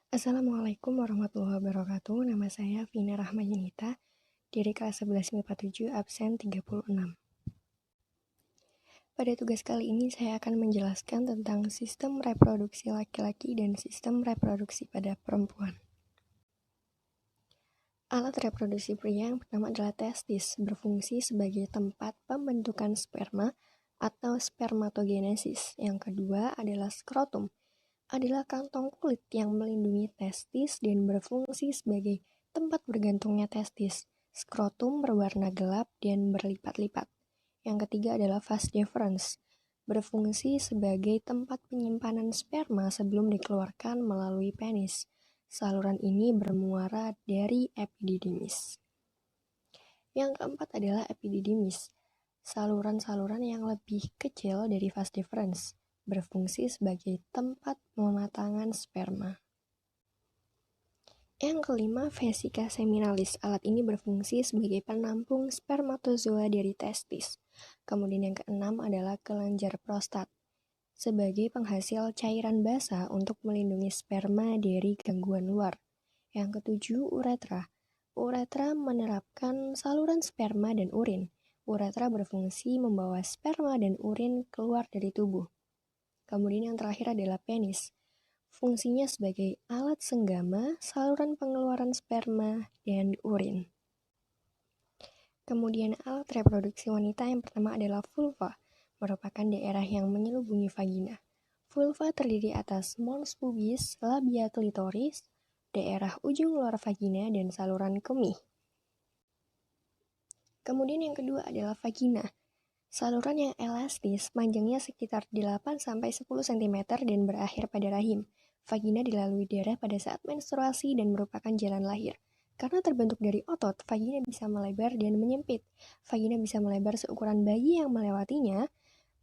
Assalamualaikum warahmatullahi wabarakatuh. Nama saya Vina Rahmayunita, dari kelas 11 MIPA 7, absen 36. Pada tugas kali ini saya akan menjelaskan tentang sistem reproduksi laki-laki dan sistem reproduksi pada perempuan. Alat reproduksi pria yang pertama adalah testis, berfungsi sebagai tempat pembentukan sperma atau spermatogenesis. Yang kedua adalah skrotum, adalah kantong kulit yang melindungi testis dan berfungsi sebagai tempat bergantungnya testis. Skrotum berwarna gelap dan berlipat-lipat. Yang ketiga adalah vas deferens, berfungsi sebagai tempat penyimpanan sperma sebelum dikeluarkan melalui penis. Saluran ini bermuara dari epididymis. Yang keempat adalah epididymis, saluran-saluran yang lebih kecil dari vas deferens, berfungsi sebagai tempat pematangan sperma. Yang kelima, vesika seminalis. Alat ini berfungsi sebagai penampung spermatozoa dari testis. Kemudian yang keenam adalah kelenjar prostat, sebagai penghasil cairan basah untuk melindungi sperma dari gangguan luar. Yang ketujuh, uretra. Uretra menerapkan saluran sperma dan urin. Uretra berfungsi membawa sperma dan urin keluar dari tubuh. Kemudian yang terakhir adalah penis. Fungsinya sebagai alat senggama, saluran pengeluaran sperma, dan urin. Kemudian alat reproduksi wanita yang pertama adalah vulva, merupakan daerah yang menyelubungi vagina. Vulva terdiri atas mons pubis, labia klitoris, daerah ujung luar vagina, dan saluran kemih. Kemudian yang kedua adalah vagina. Saluran yang elastis, panjangnya sekitar 8-10 cm dan berakhir pada rahim. Vagina dilalui darah pada saat menstruasi dan merupakan jalan lahir. Karena terbentuk dari otot, vagina bisa melebar dan menyempit. Vagina bisa melebar seukuran bayi yang melewatinya.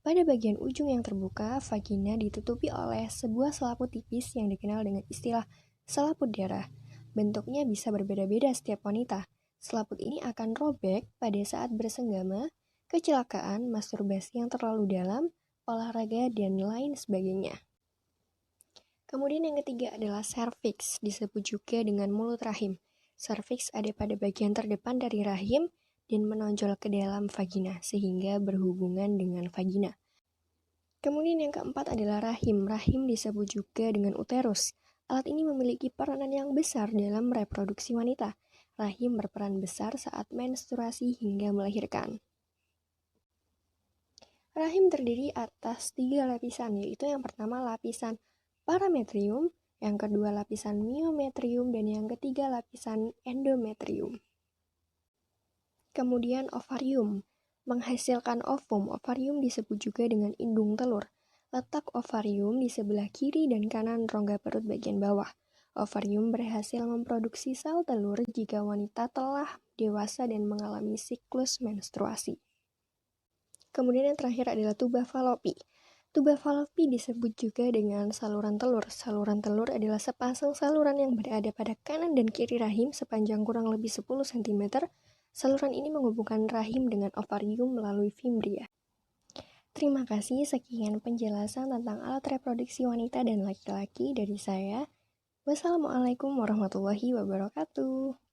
Pada bagian ujung yang terbuka, vagina ditutupi oleh sebuah selaput tipis yang dikenal dengan istilah selaput darah. Bentuknya bisa berbeda-beda setiap wanita. Selaput ini akan robek pada saat bersenggama, kecelakaan, masturbasi yang terlalu dalam, olahraga, dan lain sebagainya. Kemudian yang ketiga adalah serviks, disebut juga dengan mulut rahim. Serviks ada pada bagian terdepan dari rahim dan menonjol ke dalam vagina, sehingga berhubungan dengan vagina. Kemudian yang keempat adalah rahim. Rahim disebut juga dengan uterus. Alat ini memiliki peranan yang besar dalam reproduksi wanita. Rahim berperan besar saat menstruasi hingga melahirkan. Rahim terdiri atas 3 lapisan, yaitu yang pertama lapisan parametrium, yang kedua lapisan myometrium, dan yang ketiga lapisan endometrium. Kemudian ovarium, menghasilkan ovum. Ovarium disebut juga dengan indung telur. Letak ovarium di sebelah kiri dan kanan rongga perut bagian bawah. Ovarium berhasil memproduksi sel telur jika wanita telah dewasa dan mengalami siklus menstruasi. Kemudian yang terakhir adalah tuba falopi. Tuba falopi disebut juga dengan saluran telur. Saluran telur adalah sepasang saluran yang berada pada kanan dan kiri rahim sepanjang kurang lebih 10 cm. Saluran ini menghubungkan rahim dengan ovarium melalui fimbria. Terima kasih, sekian penjelasan tentang alat reproduksi wanita dan laki-laki dari saya. Wassalamualaikum warahmatullahi wabarakatuh.